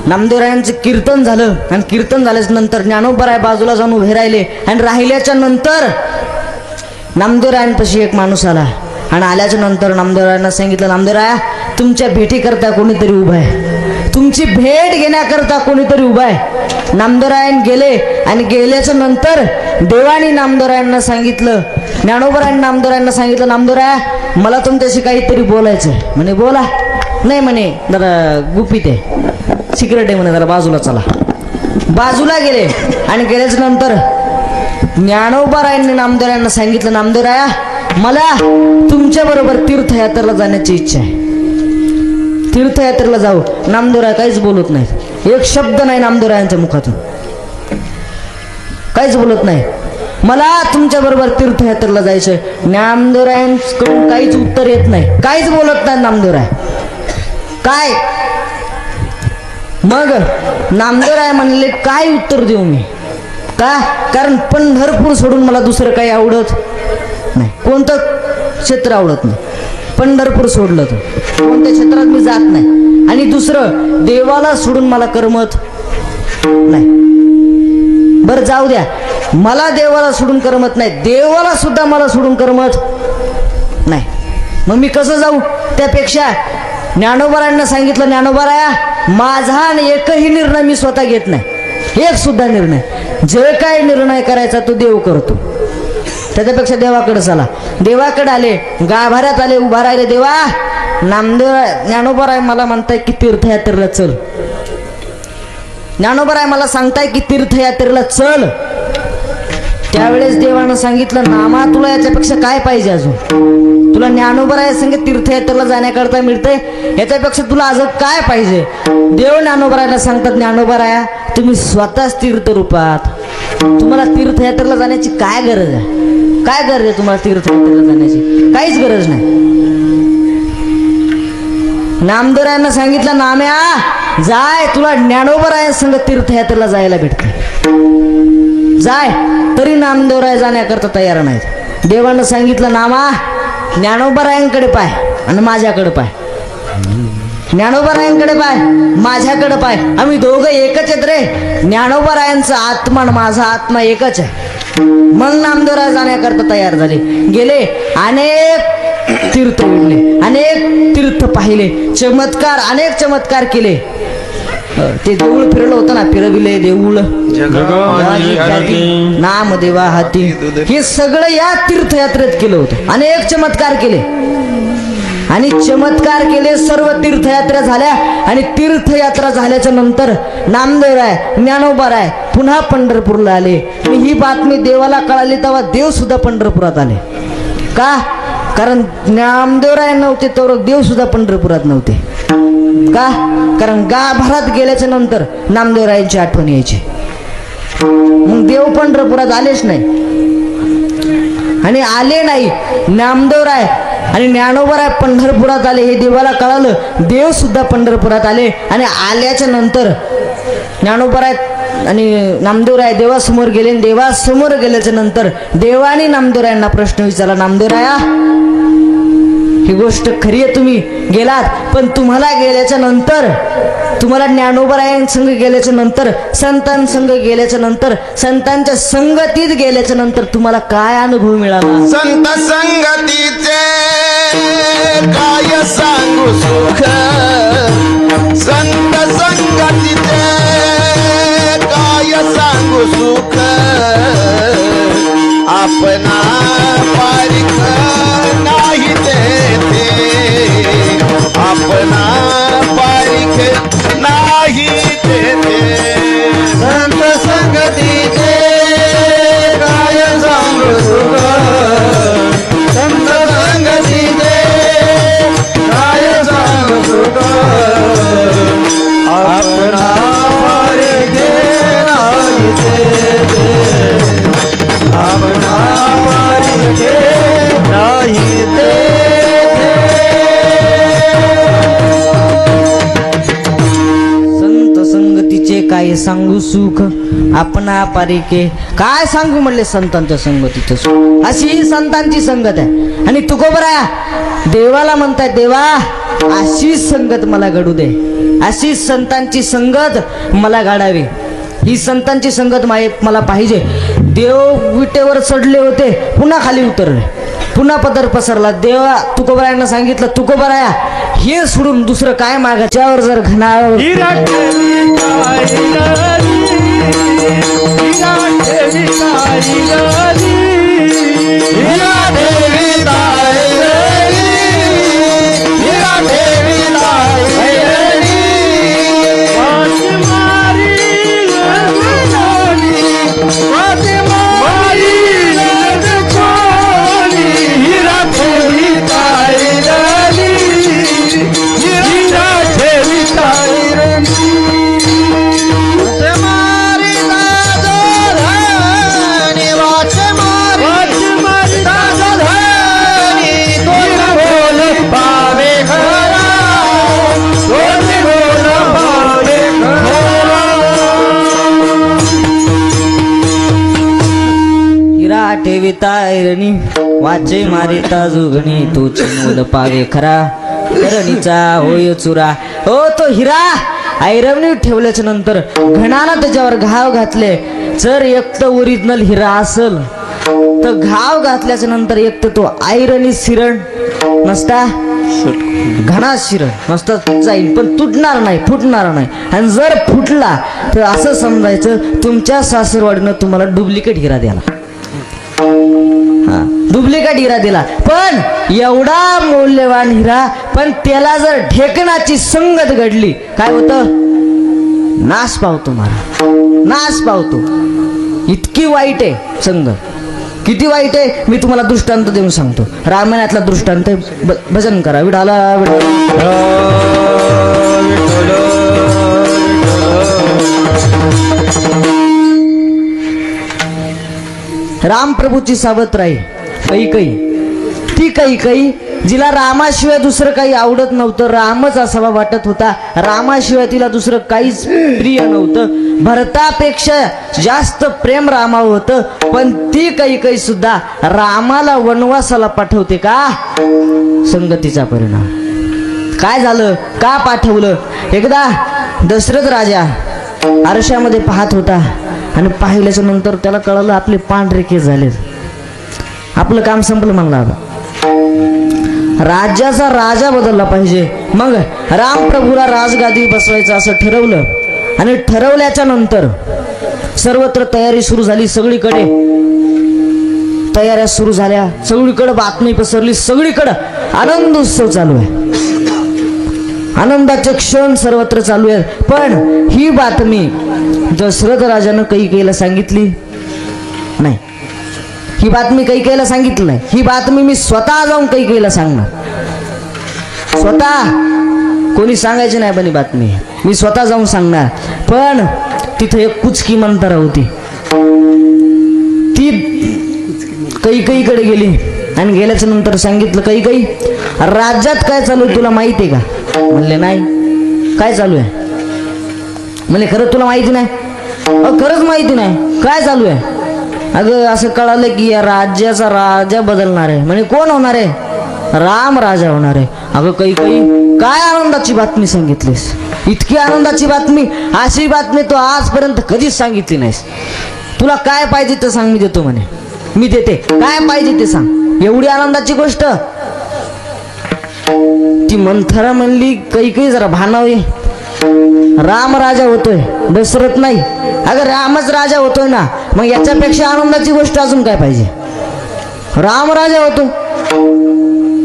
नामदेवरायांचं कीर्तन झालं आणि कीर्तन झाल्याच्या नंतर ज्ञानोबराय बाजूला जाऊन उभे राहिले आणि राहिल्याच्या नंतर नामदेवरायांपाशी एक माणूस आला आणि आल्याच्या नंतर नामदेवरायांना सांगितलं नामदेवराया तुमच्या भेटीकरता कोणीतरी उभा आहे तुमची भेट घेण्याकरता कोणीतरी उभा आहे नामदेवरायन गेले आणि गेल्याच्या नंतर देवानी नामदेवरायांना सांगितलं ज्ञानोबरायांनी नामदेवरायांना सांगितलं नामदेवराया मला तुमच्याशी काहीतरी बोलायचं म्हणे बोला नाही म्हणे जरा गुपित आहे सिक्रेट आहे म्हणे जरा बाजूला चला बाजूला गेले आणि गेल्याच्या नंतर ज्ञानोबरायांनी नामदेवरायांना सांगितलं नामदेवराया मला तुमच्या बरोबर तीर्थयात्रेला जाण्याची इच्छा आहे तीर्थयात्रेला जाऊ नामदेवराय काहीच बोलत नाहीत एक शब्द नाही नामदेवरायांच्या मुखातून काहीच बोलत नाही मला तुमच्या बरोबर तीर्थयात्रेला जायचंय नामदेवरायांकडून काहीच उत्तर येत नाही काहीच बोलत नाही नामदेवराय काय मग नामदेवराय म्हणले काय उत्तर देऊ मी का कारण पंढरपूर सोडून मला दुसरं काही आवडत नाही कोणतं क्षेत्र आवडत नाही पंढरपूर सोडलं तर कोणत्या क्षेत्रात मी जात नाही आणि दुसरं देवाला सोडून मला करमत नाही बरं जाऊ द्या मला देवाला सोडून करमत नाही देवाला सुद्धा मला सोडून करमत नाही मग मी कसं जाऊ? त्यापेक्षा ज्ञानोबारायांना सांगितलं, ज्ञानोबाराया माझा आणि एकही निर्णय मी स्वतः घेत नाही, एक सुद्धा निर्णय, जे काय निर्णय करायचा तो देव करतो. त्याच्यापेक्षा देवाकडे चला. देवाकडे आले, गाभाऱ्यात आले, उभा राहिले. देवा नामदेव ज्ञानोबाराय मला म्हणताय की तीर्थयात्रेला चल. ज्ञानोबाराय मला सांगताय की तीर्थयात्रेला चल. त्यावेळेस देवानं सांगितलं, नामा तुला याच्यापेक्षा काय पाहिजे अजून? तुला ज्ञानोबाराय संग तीर्थयात्रेला जाण्याकरता मिळतंय, याच्यापेक्षा तुला अजून काय पाहिजे? देव ज्ञानोबारायला सांगतात, ज्ञानोबाराया तुम्ही स्वतःच तीर्थरूपात, तुम्हाला तीर्थयात्रेला जाण्याची काय गरज आहे? काय गरज आहे तुम्हाला तीर्थयात्रेला जाण्याची? काहीच गरज नाही. नामदेवरायांना सांगितलं, नाम्या जाय, तुला ज्ञानोबाराया संग तीर्थयात्रेला जायला भेटते, जाय. तरी नामदेवराय जाण्याकरता तयार नाहीत. देवानं सांगितलं, नामा ज्ञानोबारायांकडे पाय आणि माझ्याकडे पाय, ज्ञानोबारायांकडे पाय, माझ्याकडे पाय, आम्ही दोघं एकच आहेत रे. ज्ञानोबारायांचा आत्मा आणि माझा आत्मा एकच आहे. मग नामदेवराय जाण्याकरता तयार झाले. गेले, अनेक तीर्थ विडले, अनेक तीर्थ पाहिले, चमत्कार, अनेक चमत्कार केले. ते देऊळ फिरलं होतं ना, फिरविले देऊळ नामदेवा हाती, हे सगळं या तीर्थयात्रेत केलं होतं. अनेक चमत्कार केले आणि चमत्कार केले, सर्व तीर्थयात्रा झाल्या. आणि तीर्थयात्रा झाल्याच्या नंतर नामदेवराय ज्ञानोबाराय पुन्हा पंढरपूरला आले. आणि ही बातमी देवाला कळाली तेव्हा देव सुद्धा पंढरपुरात आले. का? कारण नामदेवराय नव्हते तर देव सुद्धा पंढरपुरात नव्हते. का? कारण गाभारात गेल्याच्या नंतर नामदेवरायांची आठवण यायची. मग देव पंढरपुरात आलेच नाही. आणि आले नाही नामदेवराय आणि ज्ञानोबाराय पंढरपुरात आले, हे देवाला कळालं. देव सुद्धा पंढरपुरात आले. आणि आल्याच्या नंतर ज्ञानोबाराय आणि नामदेवराय देवासमोर गेले. देवासमोर गेल्याच्या नंतर देवाने नामदेवरायांना प्रश्न विचारला, नामदेवराया ही गोष्ट खरी आहे, तुम्ही गेलात, पण तुम्हाला गेल्याच्या नंतर, तुम्हाला ज्ञानोबारायांसंग गेल्याच्या नंतर, संतांसंग गेल्याच्या नंतर, संतांच्या संगतीत गेल्याच्या नंतर तुम्हाला काय अनुभव मिळाला?
संत संगतीचे काय सांगू सुख, संत संगतीचे काय सांगू सुख, आपणा पारिख नाही देते, आपणा पारिख नाही देते. संत संगतीचे काय सांगू सुख, संत संगतीचे काय सांगू सुख, आपणा पारिख नाही देते, आपणा पारिख नाही देते.
काय सांगू सुख, आपणा पारिके, काय सांगू म्हणले संतांच्या संगतीचं सुख. अशी ही संतांची संगत आहे. आणि तुकोबराया देवाला म्हणताय, देवा अशी संगत मला घडू दे, अशी संतांची संगत मला घडावी, ही संतांची संगत मला पाहिजे. देव विटेवर चढले होते, पुन्हा खाली उतरले, पुन्हा पदर पसरला. देवा तुकोबरायांना सांगितलं, तुकोबराया हे सोडून दुसरं काय मागायच्यावर जर घनावर ठेविता ऐरणी वाचे मारिता जुगणी, तोच मोल पावे खरा करणीचा होय चुरा. हो तो हिरा ऐरवणी ठेवल्याच्या नंतर घणाला त्याच्यावर घाव घातले. जर एक तर ओरिजिनल हिरा असल तर घाव घातल्याच्या नंतर एक तर तो ऐरणी सिरण नसता घणा शिर मस्त जाईल, पण तुटणार नाही, फुटणार नाही. आणि जर फुटला तर असं समजायचं तुमच्या सासरवाडीनं तुम्हाला डुप्लिकेट हिरा द्याला. डुप्लिकेट हिरा दिला, पण एवढा मौल्यवान हिरा, पण त्याला जर ढेकणाची संगत घडली काय होतं? नाश पावतो महाराज, नाश पावतो. इतकी वाईट आहे संगत, किती वाईट आहे मी तुम्हाला दृष्टांत देऊन सांगतो. रामायणातला दृष्टांत भजन करा विठाला रामप्रभूची सावत्राई कैकई, ती कैकई जिला रामाशिवाय दुसरं काही आवडत नव्हतं, रामच असावा वाटत होता, रामाशिवाय तिला दुसरं काहीच प्रिय नव्हतं, भरतापेक्षा जास्त प्रेम रामावर होतं. पण ती कैकई सुद्धा रामाला वनवासाला पाठवते का? संगतीचा परिणाम. काय झालं, का पाठवलं? एकदा दशरथ राजा आरशामध्ये पाहत होता आणि पाहिल्याच्या नंतर त्याला कळलं आपले पांढरे केस झालेत, आपलं काम संपलं. म्हणला राज्याचा राजा बदलला पाहिजे. मग रामप्रभूला राजगादी बसवायचं असं ठरवलं आणि ठरवल्याच्या नंतर सर्वत्र तयारी सुरू झाली. सगळीकडे तयाऱ्या सुरू झाल्या, सगळीकडे बातमी पसरली, सगळीकडे आनंद उत्सव चालू आहे, आनंदाचे क्षण सर्वत्र चालू आहेत. पण ही बातमी दशरथ राजानं कैकेयीला सांगितली नाही. ही बातमी कैकेयीला सांगितली नाही. ही बातमी मी स्वतः जाऊन कैकेयीला सांगणार. स्वतः कोणी सांगायची नाही पण ही बातमी मी स्वतः जाऊन सांगणार. पण तिथे एक कुचकी मंतरा होती, ती कैकेयीकडे गेली आणि गेल्याच्या नंतर सांगितलं, कैकेयी राज्यात काय चालू आहे तुला माहिती आहे का? म्हणले नाही. काय चालू आहे? म्हणजे खरंच तुला माहिती नाही? खरंच माहिती नाही. काय चालू आहे? अगं असं कळालं की या राज्याचा राजा बदलणार आहे. म्हणजे कोण होणार आहे? राम राजा होणार आहे. अगं कैकेयी काय आनंदाची बातमी सांगितलीस, इतकी आनंदाची बातमी, अशी बातमी तो आजपर्यंत कधीच सांगितली नाहीस. तुला काय पाहिजे ते सांग, मी देतो. म्हणे मी देते, काय पाहिजे ते सांग. एवढी आनंदाची गोष्ट. ती मंथरा म्हणली, कैकेयी जरा भानावी, राम राजा होतोय, दशरथ नाही. अगं रामच राजा होतोय ना, मग याच्यापेक्षा आनंदाची गोष्ट अजून काय पाहिजे? राम राजा होतो,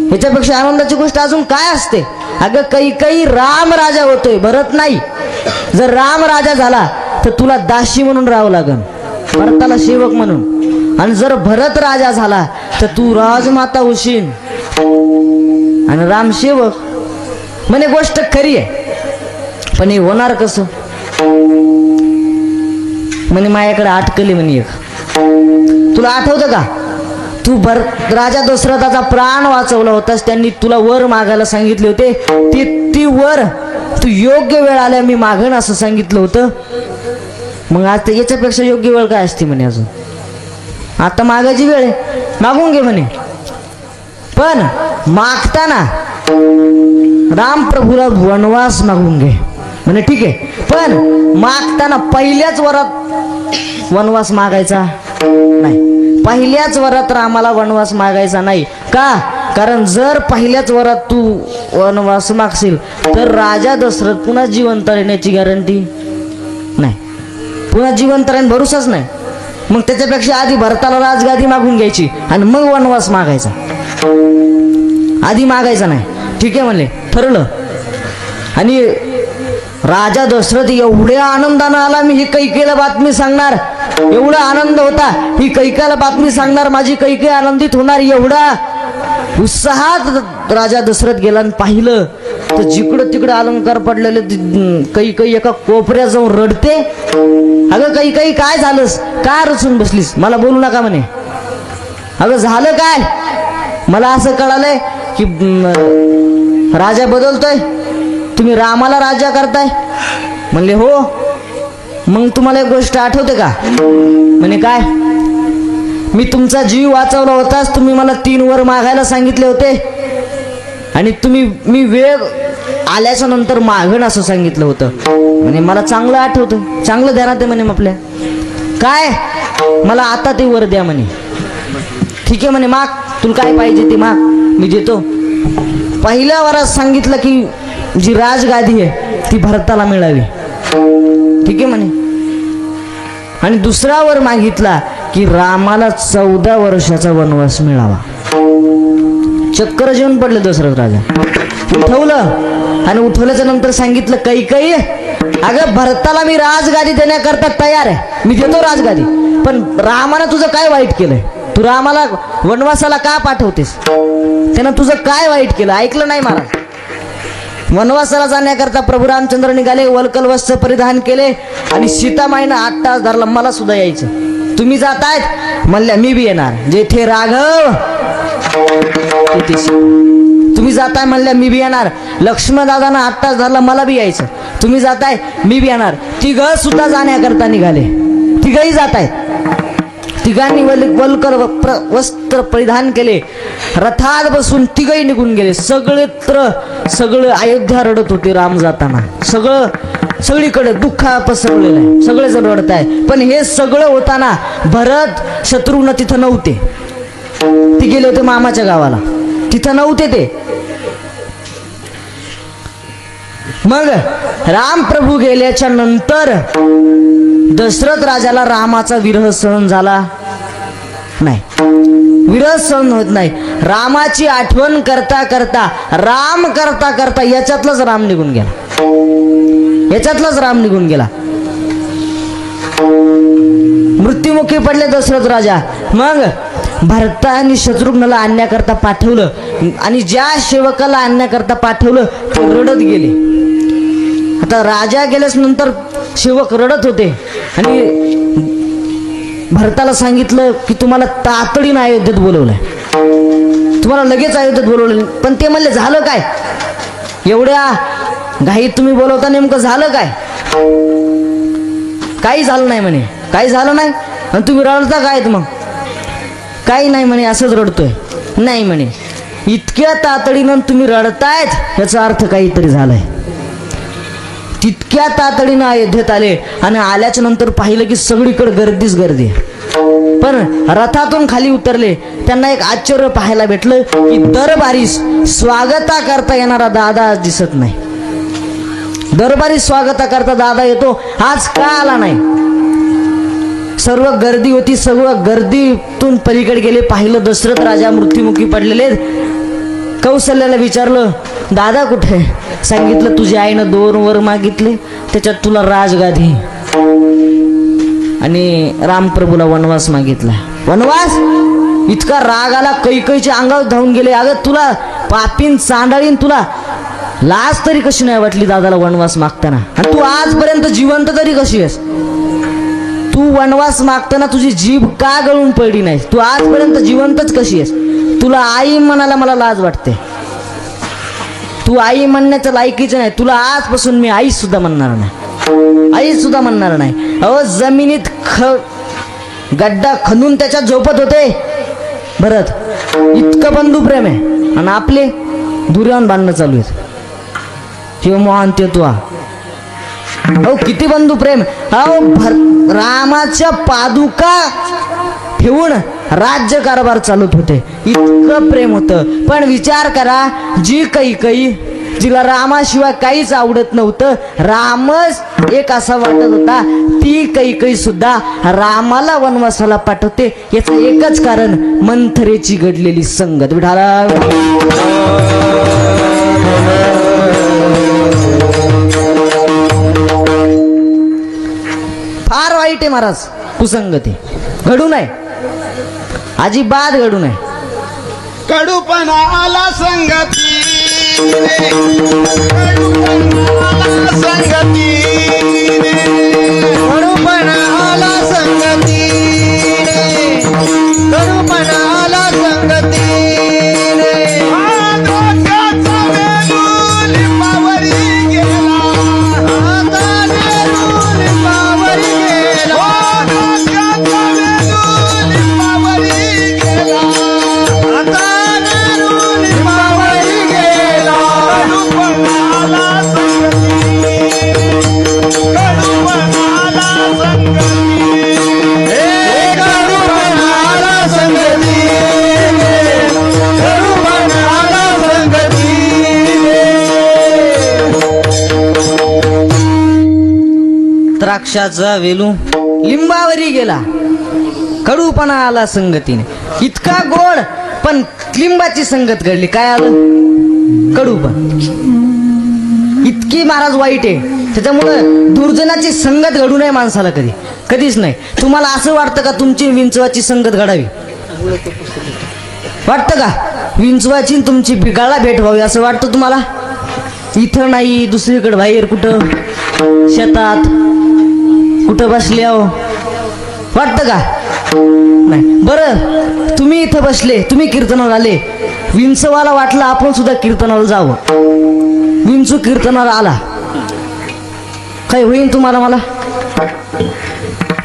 ह्याच्यापेक्षा आनंदाची गोष्ट अजून काय असते? अगं कैकेयी राम राजा होतोय, भरत नाही. जर राम राजा झाला तर तुला दासी म्हणून राहावं लागन, भरताला सेवक म्हणून. आणि जर भरत राजा झाला तर तू राजमाता होशील आणि राम सेवक. म्हणे गोष्ट खरी आहे, पण हे होणार कसं? म्हणे माझ्याकडे अटकली. म्हणे एक, तुला आठवतं का तू राजा दशरथाचा प्राण वाचवला होतास, त्यांनी तुला वर मागायला सांगितले होते, ती वर तू योग्य वेळ आल्या मी मागण असं सांगितलं होतं. मग आता याच्यापेक्षा योग्य वेळ काय असते? म्हणे अजून आता मागायची वेळ आहे, मागून घे म्हणे. पण मागताना रामप्रभूला वनवास मागून घे. म्हणे ठीक आहे, पण मागताना पहिल्याच वरात वनवास मागायचा नाही. पहिल्याच वरात रामाला वनवास मागायचा नाही. का? कारण जर पहिल्याच वरात तू वनवास मागशील तर राजा दशरथ पुन्हा जिवंत राहण्याची गॅरंटी नाही, पुन्हा जिवंत राहण्याचा भरोसाच नाही. मग त्याच्यापेक्षा आधी भरताला राजगादी मागून घ्यायची आणि मग वनवास मागायचा, आधी मागायचा नाही. ठीक आहे म्हणले, ठरलं. आणि राजा दशरथ एवढ्या आनंदानं आला, मी ही कैकेयीला बातमी सांगणार, एवढा आनंद होता, ही कैकेयीला बातमी सांगणार, माझी कैकेयी आनंदित होणार, एवढा उत्साहात राजा दशरथ गेला. आणि पाहिलं तर जिकडं तिकडं अलंकार पडलेले, कैकेयी एका कोपऱ्यात जाऊन रडते. अगं कैकेयी काय झालंस, काय रचून बसलीस? मला बोलू नका म्हणे. अगं झालं काय? मला असं कळालंय की राजा बदलतोय, तुम्ही रामाला राजा करताय. म्हणले हो. मग तुम्हाला एक गोष्ट आठवते का? म्हणे काय? मी तुमचा जीव वाचवला होताच, तुम्ही मला 3 वर मागायला सांगितले होते आणि मी वेळ आल्याच्या नंतर मागण असं सांगितलं होतं. म्हणे मला चांगलं आठवतं, चांगलं ध्यानात आहे म्हणे आपल्या. काय? मला आता ते वर द्या म्हणे. ठीक आहे म्हणे, माग, तुला काय पाहिजे ते माग, मी देतो. पहिल्या वरात सांगितलं की जी राजगादी आहे ती भरताला मिळावी, ठीक आहे म्हणे. आणि दुसरा वर मागितला की रामाला 14 वर्षाचा वनवास मिळावा. चक्कर जेवून पडले दशरथ राजा. उठवलं आणि उठवल्याच्या नंतर सांगितलं कैकेयी अगं भरताला मी राजगादी देण्याकरता तयार आहे, मी देतो राजगादी, पण रामानं तुझं काय वाईट केलंय? तू रामाला वनवासाला का पाठवतेस? त्यानं तुझं काय वाईट केलं? ऐकलं नाही महाराज. वनवासाला जाण्याकरता प्रभू रामचंद्र निघाले, वल्कल वस्त्र परिधान केले आणि सीतामाईनं 8 तास धरला, मला सुद्धा यायचं. तुम्ही जातायत म्हणल्या मी बी येणार, जेथे राघव तिथे तुम्ही जाताय म्हणल्या मी बी येणार. लक्ष्मण दादानं 8 तास धरला, मला बी यायचं. तुम्ही जाताय मी बी येणार. तिघं सुद्धा जाण्याकरता निघाले, तिघही जातायत. तिघांनी वल्कल वस्त्र परिधान केले, रथात बसून तिघही निघून गेले. सगळं अयोध्या रडत होते राम जाताना. सगळीकडे दुःख पसरवलेलं आहे, सगळेजण रडत आहे. पण हे सगळं होताना भरत शत्रुघ्न तिथं नव्हते. ते गेले होते मामाच्या गावाला, तिथं नव्हते ते. मग राम प्रभू गेल्याच्या नंतर दशरथ राजाला रामाचा विरह सहन झाला नाही. विरह सहन होत नाही. रामाची आठवण करता करता याच्यातलाच राम निघून गेला. मृत्युमुखी पडले दशरथ राजा. मग भरताने शत्रुघ्नला आणण्याकरता पाठवलं आणि ज्या सेवकाला आणण्याकरता पाठवलं ते रडत गेले. आता राजा गेल्यास नंतर सेवक रडत होते आणि भरताला सांगितलं की तुम्हाला तातडीनं अयोध्येत बोलवलंय, तुम्हाला लगेच अयोध्येत बोलवलं. पण ते म्हणले झालं काय? एवढ्या घाईत तुम्ही बोलवता, नेमकं झालं काय? काही झालं नाही म्हणे. काही झालं नाही आणि तुम्ही रडता काय? मग काही नाही म्हणे, असंच रडतोय. नाही म्हणे, इतक्या तातडीनं तुम्ही रडतायत याचा अर्थ काहीतरी झालंय. तितक्या तातडीनं अयोध्येत आले आणि आल्याच्या नंतर पाहिलं की सगळीकडे गर्दीच गर्दी. पण रथातून खाली उतरले, त्यांना एक आश्चर्य पाहायला भेटलं की दरबारी स्वागता करता येणारा दादा आज दिसत नाही. दरबारी स्वागता करता दादा येतो, आज का आला नाही? सर्व गर्दी होती, सर्व गर्दीतून पलीकडे गेले. पाहिलं दशरथ राजा मृत्युमुखी पडलेले. कौशल्याला विचारलं दादा कुठे? सांगितलं तुझ्या आईनं 2 वर मागितले, त्याच्यात तुला राजगादी आणि रामप्रभूला वनवास मागितला. वनवास? इतका राग आला, कैकेयीच्या अंगावर धावून गेले. अगं तुला पापीन चांडाळीन, तुला लाज तरी कशी नाही वाटली दादाला वनवास मागताना? आणि तू आजपर्यंत जिवंत तरी कशी आहेस? तू वनवास मागताना तुझी जीभ का गळून पडली नाही? तू आजपर्यंत जिवंतच कशी आहेस? तुला आई म्हणायला मला लाज वाटते. तू आई म्हणण्याचं लायकीचं नाही. तुला आजपासून मी आई सुद्धा म्हणणार नाही, आई सुद्धा म्हणणार नाही. अहो जमिनीत गड्डा खणून त्याच्यात झोपत होते भरत. इतकं बंधू प्रेम आहे आणि आपले दुर्यान बांधणं चालू आहेत. शिव मोहन ते तू अहो किती बंधू प्रेम. अहो रामाच्या पादुका ठेवून राज्य कारभार चालत होते, इतकं प्रेम होतं. पण विचार करा, जी कैकेयी जिला रामाशिवाय काहीच आवडत नव्हतं, रामच एक असा वाटत होता, ती कैकेयी सुद्धा रामाला वनवासाला पाठवते. याचं एकच कारण मंथरेची घडलेली संगत. विठाला फार वाईट आहे महाराज, कुसंगती घडू नये, अजिबात घडू नये.
कडूपणा आला संगती रे, कडूपणा आला संगती रे, कडूपणा आला संगती रे, कडूपणा आला संगती रे. डोक्याचा वेलू लिंबावरी गेला, आता वेलू लिंबावरी गेला, डोक्याचा वेलू लिंबावरी गेला, आता वेलू लिंबावरी गेला. कडूपणा आला संगती
द्राक्षाचा वेलू लिंबावरी गेला, कडूपणा आला संगतीने. इतका गोड पण लिंबाची संगत घडली, काय आलं? कडूपण. इतकी महाराज वाईट आहे. त्याच्यामुळं दुर्जनाची संगत घडू नये माणसाला, कधीच नाही. तुम्हाला असं वाटतं का तुमची विंचवाची संगत घडावी? वाटतं का विंचवाची तुमची बिगाळा भेट व्हावी असं वाटतं तुम्हाला? इथं नाही, दुसरीकडे बाहेर, कुठं शेतात, कुठं बसले हो, वाटतं का? नाही. बरं, तुम्ही इथं बसले, तुम्ही कीर्तनाला आले, विंचवाला वाटलं आपण सुद्धा कीर्तनाला जावं. विंचू कीर्तनाला आला, काय होईन तुम्हाला? मला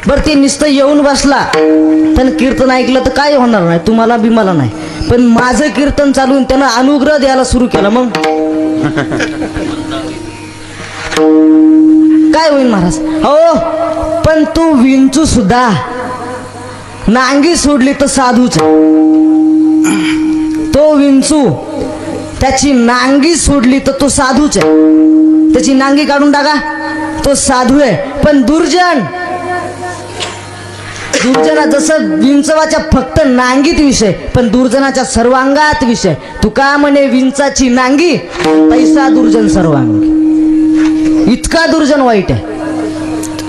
बरं, ते नुसतं येऊन बसला, त्यानं कीर्तन ऐकलं तर काय होणार नाही तुम्हाला बी मला नाही. पण माझं कीर्तन चालून त्यानं अनुग्रह द्यायला सुरू केला, मग काय होईल महाराज? हो, पण तू विंचू सुद्धा नांगी सोडली तर साधूच. तो विंचू त्याची नांगी सोडली तर तो साधूच आहे. त्याची नांगी काढून टाका, तो साधू आहे. पण दुर्जना जसं विंचवाच्या फक्त नांगीत विषय, पण दुर्जनाच्या सर्वांगात विषय. तुका म्हणे विंचाची नांगी तैसा दुर्जन सर्वांगी. इतका दुर्जन वाईट आहे,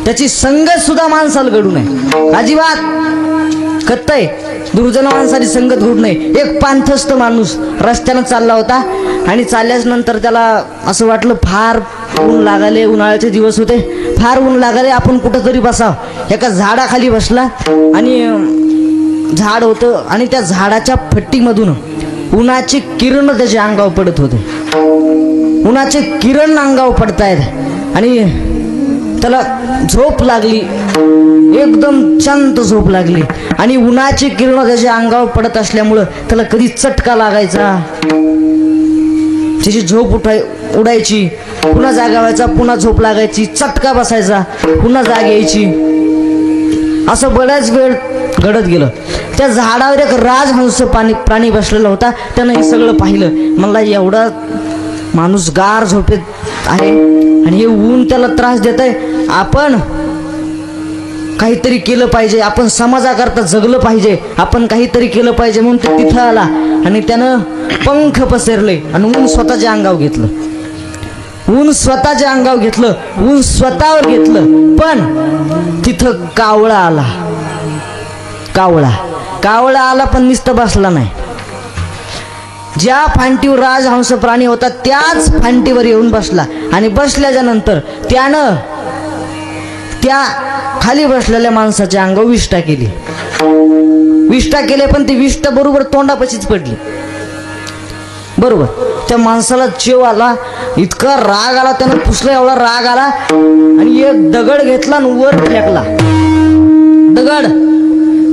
त्याची संगत सुद्धा माणसाला घडू नये अजिबात. कत्तय दुर्जन माणसाची संगत घडू नये. एक पांथस्थ माणूस रस्त्यानं चालला होता आणि चालल्याच नंतर त्याला असं वाटलं फार ऊन लागाले, उन्हाळ्याचे दिवस होते, फार ऊन लागाले, आपण कुठंतरी बसावं. एका झाडाखाली बसला आणि झाड होतं आणि त्या झाडाच्या फट्टीमधून उन्हाचे किरण त्याच्या अंगावर पडत होते. उन्हाचे किरण अंगावर पडतायत आणि त्याला झोप लागली, एकदम शांत झोप लागली. आणि उन्हाची किरण त्याच्या अंगावर पडत असल्यामुळं त्याला कधी चटका लागायचा, त्याची झोप उडायची, पुन्हा जागा व्हायचा, पुन्हा झोप लागायची, चटका बसायचा, पुन्हा जाग यायची. असं बऱ्याच वेळ घडत गेलं. त्या झाडावर एक राजहंस प्राणी बसलेला होता. त्यानं हे सगळं पाहिलं. मला एवढा माणूस गार झोपेत आहे आणि हे ऊन त्याला त्रास देत आहे, आपण काहीतरी केलं पाहिजे, आपण समाजाकरता जगलं पाहिजे, आपण काहीतरी केलं पाहिजे म्हणून तो तिथं आला आणि त्यानं पंख पसरले आणि ऊन स्वतःच्या अंगावर घेतलं. ऊन स्वतःच्या अंगावर घेतलं, ऊन स्वतःवर घेतलं. पण तिथं कावळा आला. कावळा आला पण नुसतं बसला नाही. ज्या फांटीवर राजहंस प्राणी होता त्याच फांटीवर येऊन बसला आणि बसल्याच्या नंतर त्यानं त्या खाली बसलेल्या माणसाच्या अंगावर विष्ठा केली. विष्ठा केले पण ती विष्ठा बरोबर तोंडापाशीच पडली. बरोबर त्या माणसाला चेव आला, इतका राग आला, त्यानं पुसला एवढा राग आला आणि एक दगड घेतला आणि वर फेकला. दगड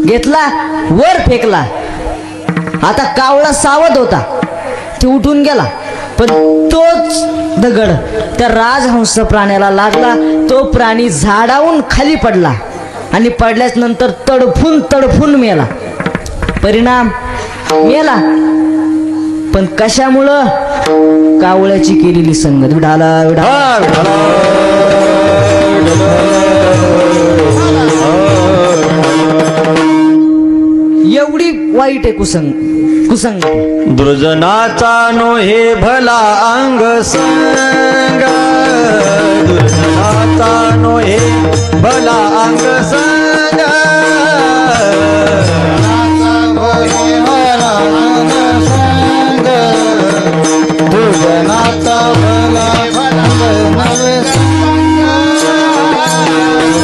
घेतला, वर फेकला. आता कावळा सावध होता, ते उठून गेला, पण तोच दगड त्या राजहंस प्राण्याला लागला. तो प्राणी झाडावून खाली पडला आणि पडल्याच नंतर तडफून मेला. परिणाम मेला. पण कशामुळं? कावळ्याची केलेली संगत. विढाला एवढी वाईट आहे कुसंग.
दुर्जनाचा नो हे भला अंग संग, दुर्जनाचा नो हे भला अंग संग, दुर्जनाचा भला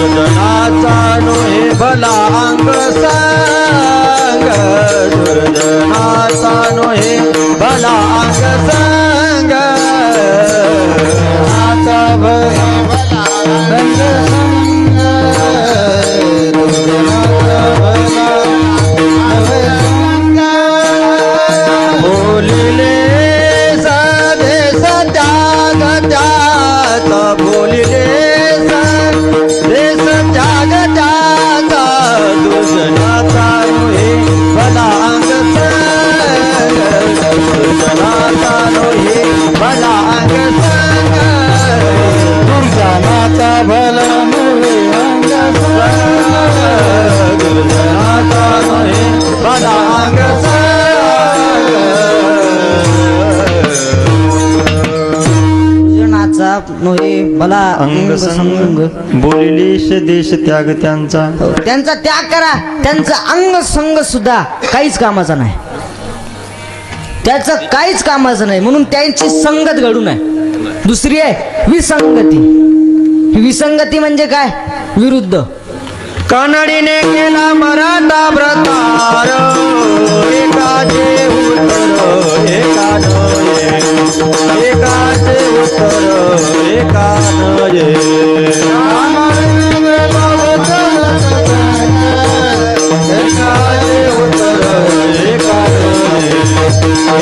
दुर्जनाचा नो हे भला अंग संग, दुर्जनाचा नो हे भला अंग संग, आता भला अंग संग, दुर्जनाचा भला अंग संग, बोलिले साधे सत्याग त्यात, बोलिले साधे सत्याग त्यात, दुर्जनाचा नो हे भला अंग संग, दुर्जनाचा नो हे भला अंग संग, दुर्जनाचा भला नव्हे
नोहे भला
अंग संग बोलिलेश देश त्याग त्यांचा.
त्यांचा त्याग करा. त्यांचा अंग संग सुद्धा काहीच कामाचा नाही. त्याचं काहीच कामाचं नाही म्हणून त्यांची संगत घडू नये. दुसरी आहे विसंगती. विसंगती म्हणजे काय? विरुद्ध.
कानडीने केला मराठा प्रतार एकाचे उत्तर एकाचे उत्तर एकानये.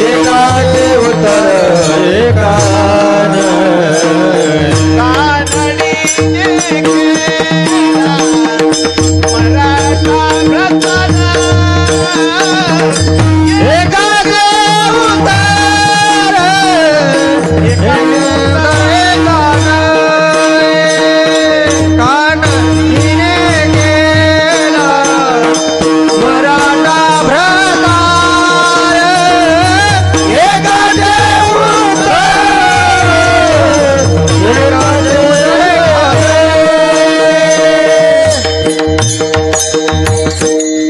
एकाचे उत्तर एकान.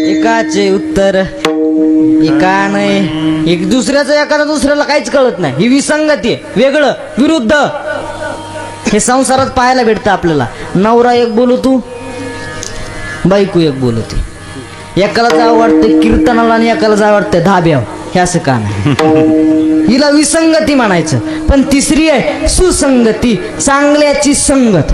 एकाचे उत्तर एका नाही. एक दुसऱ्याचं एखादा दुसऱ्याला काहीच कळत नाही. ही विसंगती आहे. वेगळं विरुद्ध हे संसारात पाहायला भेटतं आपल्याला. नवरा एक बोलतो, बायको एक बोलते. एकाला जावं वाटतं कीर्तनाला आणि एकाला जावं वाटतं धाब्यावर. हे असं का नाही. हिला विसंगती म्हणायचं. पण तिसरी आहे सुसंगती. चांगल्याची संगत,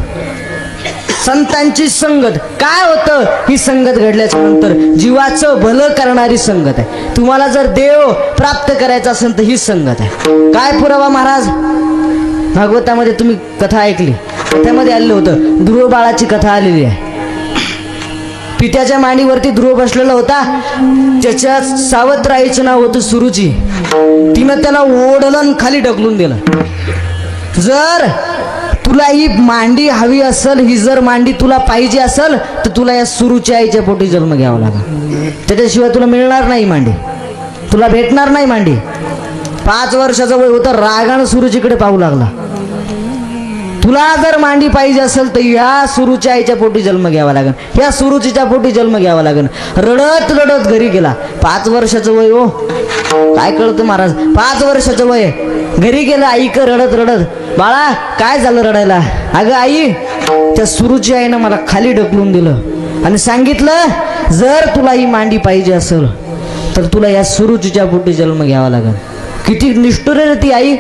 संतांची संगत. काय होतं ही संगत घडल्याच्या नंतर? जीवाचं भलं करणारी संगत आहे. तुम्हाला जर देव प्राप्त करायचा असेल तर ही संगत आहे. काय पुरावा महाराज? भागवतामध्ये तुम्ही कथा ऐकली, त्यामध्ये आलेलं होतं. ध्रुव बाळाची कथा आलेली आहे. पित्याच्या मांडीवरती ध्रुव बसलेला होता. त्याच्या सावत्राईचं नाव होतं सुरुची. तिनं त्याला ओढलं आणि खाली ढकलून दिलं. जर तुला ही मांडी हवी असेल, ही जर मांडी तुला पाहिजे असेल तर तुला या सुरूच्या आईच्या पोटी जन्म घ्यावा लागेल. त्याच्याशिवाय तुला मिळणार नाही मांडी, तुला भेटणार नाही मांडी. 5 वर्षाचं वय होतं. रागानं सुरूचीकडे पाहू लागला. तुला जर मांडी पाहिजे असेल तर ह्या सुरूच्या आईच्या पोटी जन्म घ्यावा लागेल, ह्या सुरुचीच्या पोटी जन्म घ्यावा लागेल. रडत रडत घरी गेला. 5 वर्षाचं वय. हो काय कळतं महाराज? 5 वर्षाचं वय. घरी गेला. आई रडत रडत, बाळा काय झालं रडायला? अगं आई, त्या सुरुची आईनं मला खाली ढकलून दिलं आणि सांगितलं जर तुला ही मांडी पाहिजे असेल तर तुला या सुरुचीच्या पोटी जन्म घ्यावा लागेल. किती निष्ठुर आहे ती आई.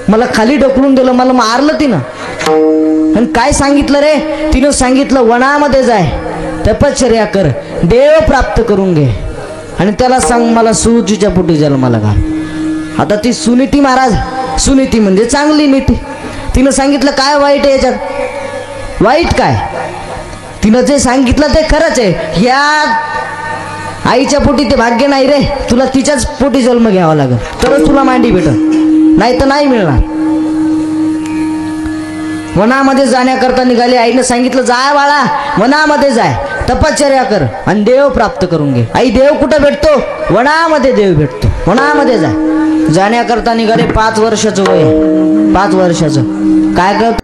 मला खाली ढकलून दिलं, मला मारलं तिनं. आणि काय सांगितलं रे? तिनं सांगितलं वनामध्ये जाय, तपश्चर्या कर, देव प्राप्त करून घे आणि त्याला सांग मला सुरुचीच्या पोटी जन्माला घाल. आता ती सुनीती महाराज, सुनीती म्हणजे चांगली नीती. तिनं सांगितलं काय वाईट आहे याच्यात? वाईट काय? तिनं जे सांगितलं ते खरंच आहे. या आईच्या पोटी ते भाग्य नाही रे. तुला तिच्याच पोटी जन्म घ्यावा लागेल तरच तुला मांडी भेटल, नाही तर नाही मिळणार. वनामध्ये जाण्याकरता निघाली. आईनं सांगितलं जा बाळा, वनामध्ये जाय, तपश्चर्या कर आणि देव प्राप्त करून घे. आई देव कुठं भेटतो? वनामध्ये देव भेटतो. वनामध्ये जाय. जाण्याकरता निघाले. 5 वर्षाचं वय. 5 वर्षाचं. काय करत